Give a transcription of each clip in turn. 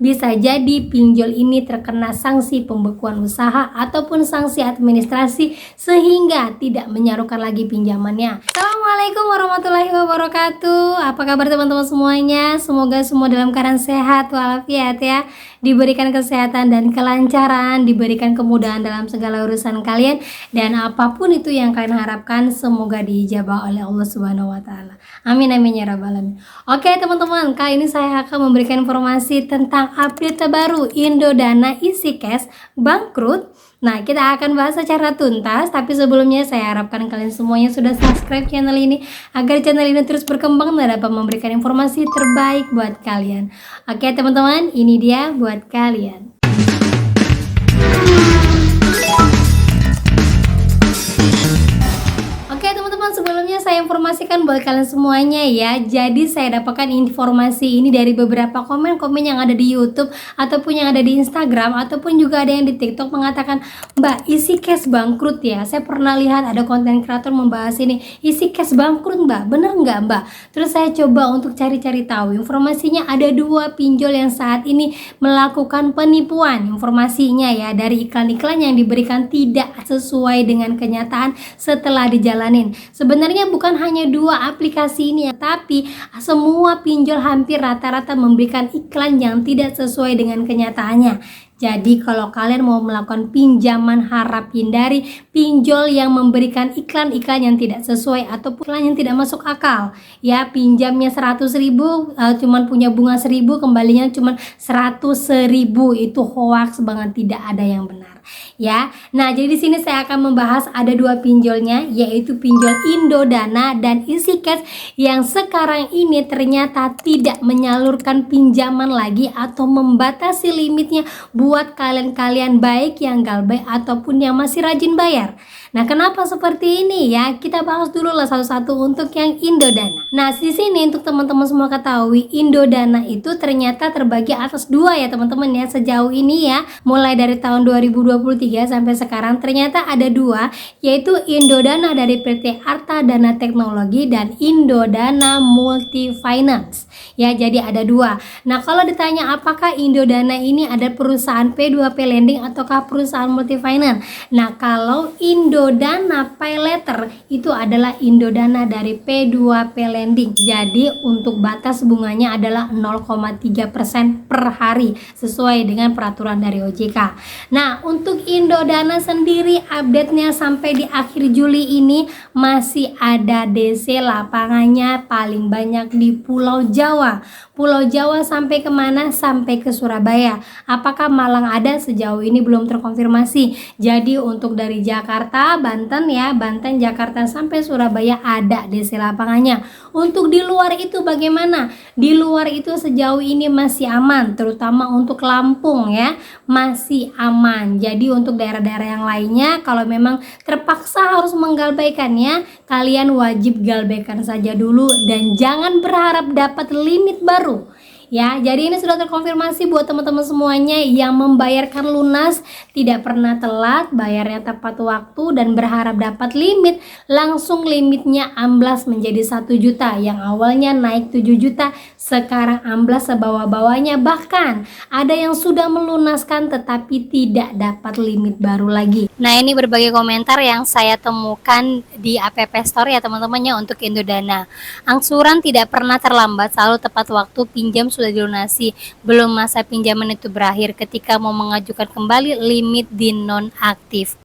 Bisa jadi pinjol ini terkena sanksi pembekuan usaha ataupun sanksi administrasi sehingga tidak menyalukan lagi pinjamannya. Assalamualaikum warahmatullahi wabarakatuh. Apa kabar teman-teman semuanya? Semoga semua dalam keadaan sehat walafiat ya. Diberikan kesehatan dan kelancaran, diberikan kemudahan dalam segala urusan kalian, dan apapun itu yang kalian harapkan semoga diijabah oleh Allah Subhanahu wa taala. Amin amin ya rabbal alamin. Oke teman-teman, kali ini saya akan memberikan informasi tentang update terbaru Indodana isi cash bangkrut. Nah, kita akan bahas secara tuntas, tapi sebelumnya saya harapkan kalian semuanya sudah subscribe channel ini agar channel ini terus berkembang dan dapat memberikan informasi terbaik buat kalian. Oke teman-teman, ini dia buat kalian. Oke teman-teman, sebelumnya saya informasikan buat kalian semuanya ya. Jadi saya dapatkan informasi ini dari beberapa komen-komen yang ada di YouTube ataupun yang ada di Instagram ataupun juga ada yang di TikTok mengatakan, "Mbak, isi cash bangkrut ya. Saya pernah lihat ada konten kreator membahas ini, isi cash bangkrut Mbak. Bener nggak Mbak?" Terus saya coba untuk cari-cari tahu. Informasinya ada 2 pinjol yang saat ini melakukan penipuan. Informasinya ya dari iklan-iklan yang diberikan tidak sesuai dengan kenyataan setelah dijalanin. Sebenarnya bukan hanya 2 aplikasi ini ya, tapi semua pinjol hampir rata-rata memberikan iklan yang tidak sesuai dengan kenyataannya. Jadi kalau kalian mau melakukan pinjaman, harap hindari pinjol yang memberikan iklan-iklan yang tidak sesuai ataupun iklan yang tidak masuk akal. Ya, pinjamnya 100.000 cuman punya bunga 1.000, kembalinya cuman 100.000, itu hoax banget, tidak ada yang benar. Ya, nah jadi di sini saya akan membahas ada 2 pinjolnya, yaitu pinjol Indodana dan isi cash yang sekarang ini ternyata tidak menyalurkan pinjaman lagi atau membatasi limitnya buat kalian-kalian baik yang galbay ataupun yang masih rajin bayar. Nah, kenapa seperti ini ya? Kita bahas dulu lah satu-satu untuk yang Indodana. Nah, di sini untuk teman-teman semua ketahui, Indodana itu ternyata terbagi atas 2 ya teman-teman ya. Sejauh ini ya, mulai dari tahun 2023 sampai sekarang ternyata ada 2, yaitu Indodana dari PT Arta Dana Teknologi dan Indodana Multi Finance. Ya, jadi ada 2. Nah, kalau ditanya apakah Indodana ini ada perusahaan P2P lending ataukah perusahaan multi finance? Nah, kalau Indodana Pay Letter itu adalah Indodana dari P2P lending. Jadi untuk batas bunganya adalah 0,3% per hari sesuai dengan peraturan dari OJK. Nah, untuk Indodana sendiri update-nya sampai di akhir Juli ini masih ada DC lapangannya paling banyak di Pulau Jawa. Pulau Jawa sampai kemana? Sampai ke Surabaya. Apakah Malang ada? Sejauh ini belum terkonfirmasi. Jadi untuk dari Jakarta, Banten ya, Banten, Jakarta sampai Surabaya ada DC lapangannya. Untuk di luar itu bagaimana? Di luar itu sejauh ini masih aman, terutama untuk Lampung ya, masih aman. Jadi untuk daerah-daerah yang lainnya kalau memang terpaksa harus menggalbaikannya, kalian wajib galbaikan saja dulu dan jangan berharap dapat limit baru. Ya, jadi ini sudah terkonfirmasi buat teman-teman semuanya yang membayarkan lunas, tidak pernah telat, bayarnya tepat waktu dan berharap dapat limit, langsung limitnya amblas menjadi 1 juta. Yang awalnya naik 7 juta, sekarang amblas sebawah-bawahnya, bahkan ada yang sudah melunaskan tetapi tidak dapat limit baru lagi. Nah, ini berbagai komentar yang saya temukan di App Store ya teman-temannya untuk Indodana. Angsuran tidak pernah terlambat, selalu tepat waktu, pinjam sudah dilunasi, belum masa pinjaman itu berakhir, ketika mau mengajukan kembali limit di nonaktif.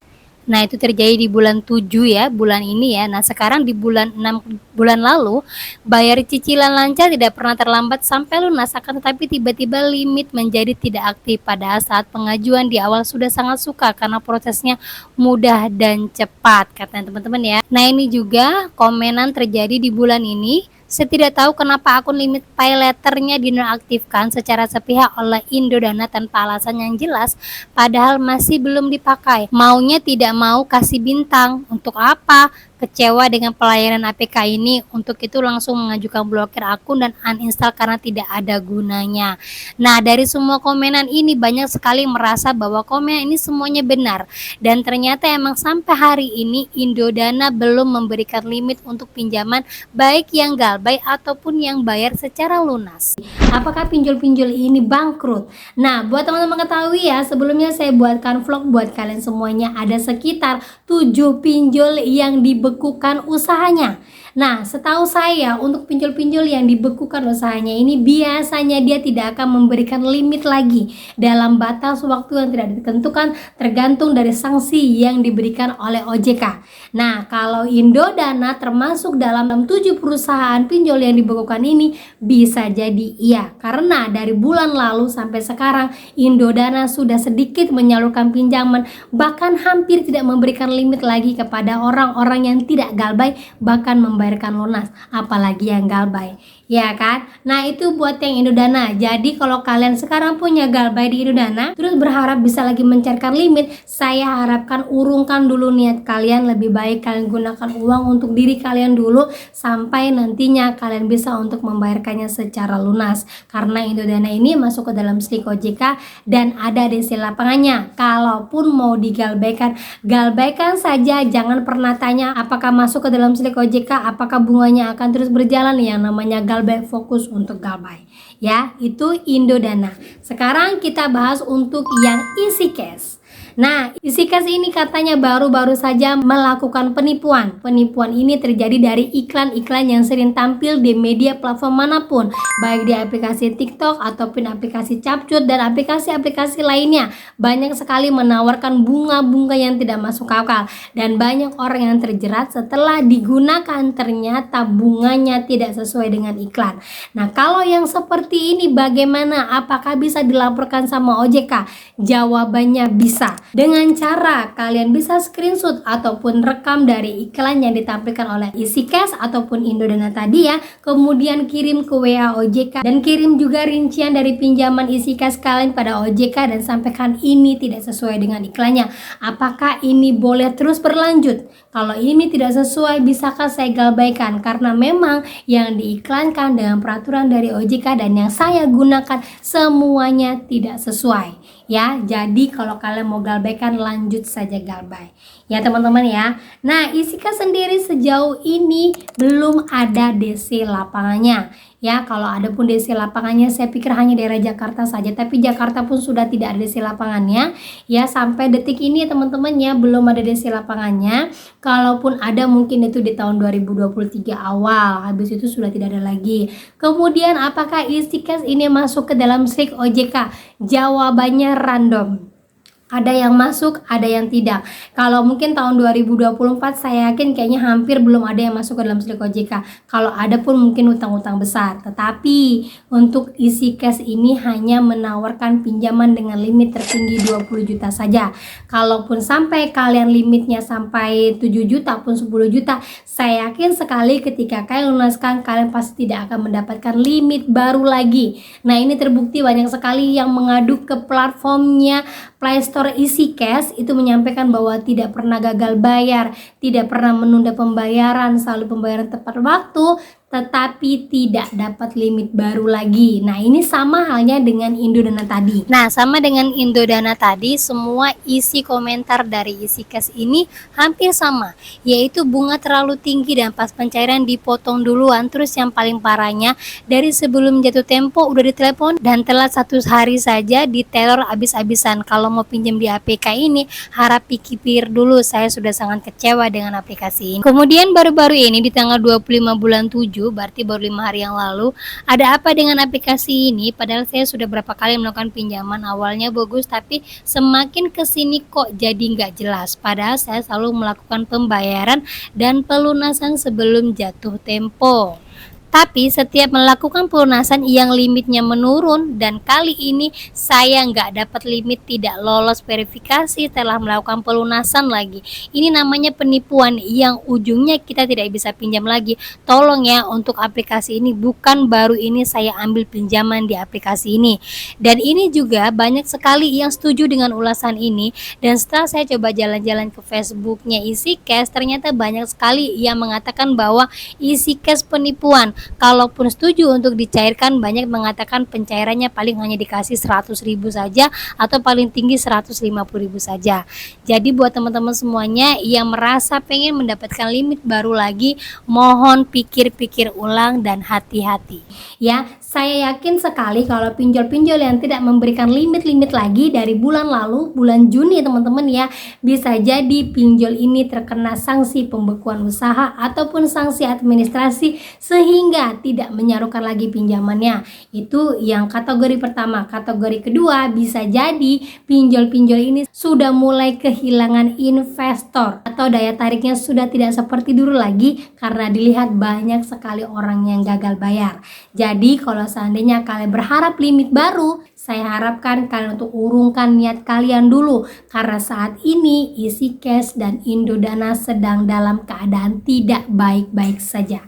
Nah, itu terjadi di bulan 7 ya, bulan ini ya. Nah, sekarang di bulan 6 bulan lalu bayar cicilan lancar, tidak pernah terlambat sampai lunas, akan tetapi tiba-tiba limit menjadi tidak aktif. Padahal saat pengajuan di awal sudah sangat suka karena prosesnya mudah dan cepat, katanya teman-teman ya. Nah, ini juga komenan terjadi di bulan ini. Saya tidak tahu kenapa akun limit pay letternya dinonaktifkan secara sepihak oleh Indodana tanpa alasan yang jelas, padahal masih belum dipakai. Maunya tidak mau kasih bintang, untuk apa? kecewa dengan pelayanan APK ini, untuk itu langsung mengajukan blokir akun dan uninstall karena tidak ada gunanya. Nah, dari semua komenan ini banyak sekali merasa bahwa komen ini semuanya benar, dan ternyata emang sampai hari ini Indodana belum memberikan limit untuk pinjaman baik yang galbay ataupun yang bayar secara lunas. Apakah pinjol-pinjol ini bangkrut? Nah, buat teman-teman ketahui ya, sebelumnya saya buatkan vlog buat kalian semuanya, ada sekitar 7 pinjol yang dibekukan usahanya. Nah, setahu saya untuk pinjol-pinjol yang dibekukan usahanya ini biasanya dia tidak akan memberikan limit lagi dalam batas waktu yang tidak ditentukan, tergantung dari sanksi yang diberikan oleh OJK. Nah, kalau Indodana termasuk dalam 7 perusahaan pinjol yang dibekukan ini, bisa jadi iya, karena dari bulan lalu sampai sekarang Indodana sudah sedikit menyalurkan pinjaman, bahkan hampir tidak memberikan limit lagi kepada orang-orang yang tidak galbay, bahkan membayarkan lunas, apalagi yang galbay, ya kan? Nah, itu buat yang Indodana. Jadi kalau kalian sekarang punya galbay di Indodana terus berharap bisa lagi mencairkan limit, saya harapkan urungkan dulu niat kalian. Lebih baik kalian gunakan uang untuk diri kalian dulu sampai nantinya kalian bisa untuk membayarkannya secara lunas, karena Indodana ini masuk ke dalam SLIK OJK dan ada DC lapangannya. Kalaupun mau digalbaikan, galbaikan saja, jangan pernah tanya apakah masuk ke dalam SLIK OJK, apakah bunganya akan terus berjalan. Yang namanya galbay, fokus untuk galbay ya, itu Indodana. Sekarang kita bahas untuk yang EasyCash. Nah, EasyCash ini katanya baru-baru saja melakukan penipuan. Penipuan ini terjadi dari iklan-iklan yang sering tampil di media platform manapun, baik di aplikasi TikTok ataupun aplikasi Capcut dan aplikasi-aplikasi lainnya. Banyak sekali menawarkan bunga-bunga yang tidak masuk akal, dan banyak orang yang terjerat setelah digunakan ternyata bunganya tidak sesuai dengan iklan. Nah, kalau yang seperti ini bagaimana? Apakah bisa dilaporkan sama OJK? Jawabannya bisa. Dengan cara kalian bisa screenshot ataupun rekam dari iklan yang ditampilkan oleh EasyCash ataupun Indodana tadi ya, kemudian kirim ke WA OJK dan kirim juga rincian dari pinjaman EasyCash kalian pada OJK dan sampaikan ini tidak sesuai dengan iklannya. Apakah ini boleh terus berlanjut? Kalau ini tidak sesuai, bisakah saya galbaikan? Karena memang yang diiklankan dengan peraturan dari OJK dan yang saya gunakan semuanya tidak sesuai ya. Jadi kalau kalian mau galbaikan, lanjut saja galbay ya teman-teman ya. Nah, EasyCash sendiri sejauh ini belum ada DC lapangannya ya. Kalau ada pun DC lapangannya saya pikir hanya daerah Jakarta saja, tapi Jakarta pun sudah tidak ada DC lapangannya ya. Sampai detik ini teman-teman ya, belum ada DC lapangannya. Kalaupun ada mungkin itu di tahun 2023 awal, habis itu sudah tidak ada lagi. Kemudian apakah EasyCash ini masuk ke dalam SLIK OJK? Jawabannya random. Ada yang masuk, ada yang tidak. Kalau mungkin tahun 2024 saya yakin kayaknya hampir belum ada yang masuk ke dalam SLIK OJK. Kalau ada pun mungkin utang-utang besar. Tetapi untuk EasyCash ini hanya menawarkan pinjaman dengan limit tertinggi 20 juta saja. Kalaupun sampai kalian limitnya sampai 7 juta pun 10 juta, saya yakin sekali ketika kalian lunaskan, kalian pasti tidak akan mendapatkan limit baru lagi. Nah, ini terbukti banyak sekali yang mengadu ke platformnya Play Store EasyCash itu menyampaikan bahwa tidak pernah gagal bayar, tidak pernah menunda pembayaran, selalu pembayaran tepat waktu, tetapi tidak dapat limit baru lagi. Nah, ini sama halnya dengan Indodana tadi. Nah, sama dengan Indodana tadi, semua isi komentar dari EasyCash ini hampir sama, yaitu bunga terlalu tinggi dan pas pencairan dipotong duluan. Terus yang paling parahnya, dari sebelum jatuh tempo udah ditelepon dan telat 1 hari saja diteror abis-abisan. Kalau mau pinjam di APK ini, harap pikir dulu. Saya sudah sangat kecewa dengan aplikasi ini. Kemudian baru-baru ini di tanggal 25 bulan 7, berarti baru 5 hari yang lalu, ada apa dengan aplikasi ini? Padahal saya sudah berapa kali melakukan pinjaman, awalnya bagus tapi semakin kesini kok jadi nggak jelas. Padahal saya selalu melakukan pembayaran dan pelunasan sebelum jatuh tempo. Tapi setiap melakukan pelunasan yang limitnya menurun dan kali ini saya nggak dapat limit, tidak lolos verifikasi setelah melakukan pelunasan lagi. Ini namanya penipuan yang ujungnya kita tidak bisa pinjam lagi. Tolong ya, untuk aplikasi ini bukan baru ini saya ambil pinjaman di aplikasi ini. Dan ini juga banyak sekali yang setuju dengan ulasan ini, dan setelah saya coba jalan-jalan ke Facebooknya EasyCash, ternyata banyak sekali yang mengatakan bahwa EasyCash penipuan. Kalaupun setuju untuk dicairkan, banyak mengatakan pencairannya paling hanya dikasih 100.000 saja atau paling tinggi 150.000 saja. Jadi buat teman-teman semuanya yang merasa pengen mendapatkan limit baru lagi, mohon pikir-pikir ulang dan hati-hati. Ya, saya yakin sekali kalau pinjol-pinjol yang tidak memberikan limit-limit lagi dari bulan lalu, bulan Juni teman-teman ya, bisa jadi pinjol ini terkena sanksi pembekuan usaha ataupun sanksi administrasi sehingga tidak menyarukan lagi pinjamannya. Itu yang kategori pertama. Kategori kedua, bisa jadi pinjol-pinjol ini sudah mulai kehilangan investor atau daya tariknya sudah tidak seperti dulu lagi karena dilihat banyak sekali orang yang gagal bayar. Jadi kalau seandainya kalian berharap limit baru, saya harapkan kalian untuk urungkan niat kalian dulu, karena saat ini EasyCash dan Indodana sedang dalam keadaan tidak baik-baik saja.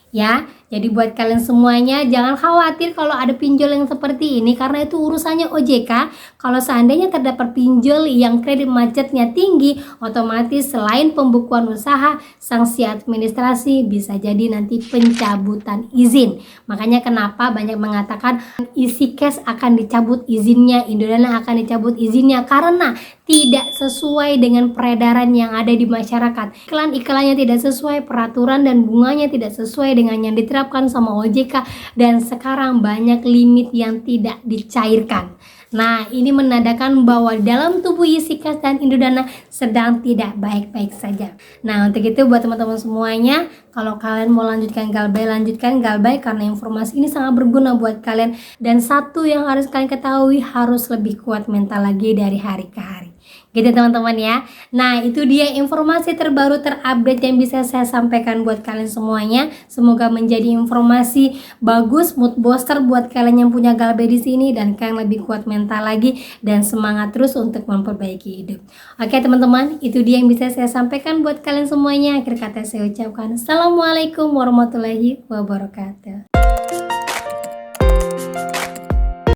Ya, jadi buat kalian semuanya jangan khawatir kalau ada pinjol yang seperti ini, karena itu urusannya OJK. Kalau seandainya terdapat pinjol yang kredit macetnya tinggi, otomatis selain pembekuan usaha, sanksi administrasi, bisa jadi nanti pencabutan izin. Makanya kenapa banyak mengatakan EasyCash akan dicabut izinnya, Indodana akan dicabut izinnya, karena tidak sesuai dengan peredaran yang ada di masyarakat. Iklan-iklannya tidak sesuai, peraturan dan bunganya tidak sesuai dengan yang diterapkan sama OJK, dan sekarang banyak limit yang tidak dicairkan. Nah, ini menandakan bahwa dalam tubuh EasyCash dan Indodana sedang tidak baik-baik saja. Nah, untuk itu buat teman-teman semuanya, kalau kalian mau lanjutkan galbay, lanjutkan galbay karena informasi ini sangat berguna buat kalian. Dan satu yang harus kalian ketahui, harus lebih kuat mental lagi dari hari ke hari. Gitu teman-teman ya. Nah, itu dia informasi terbaru terupdate yang bisa saya sampaikan buat kalian semuanya. Semoga menjadi informasi bagus, mood booster buat kalian yang punya galbay di sini, dan kalian lebih kuat mental lagi dan semangat terus untuk memperbaiki hidup. Oke teman-teman, itu dia yang bisa saya sampaikan buat kalian semuanya. Akhir kata saya ucapkan Assalamualaikum warahmatullahi wabarakatuh.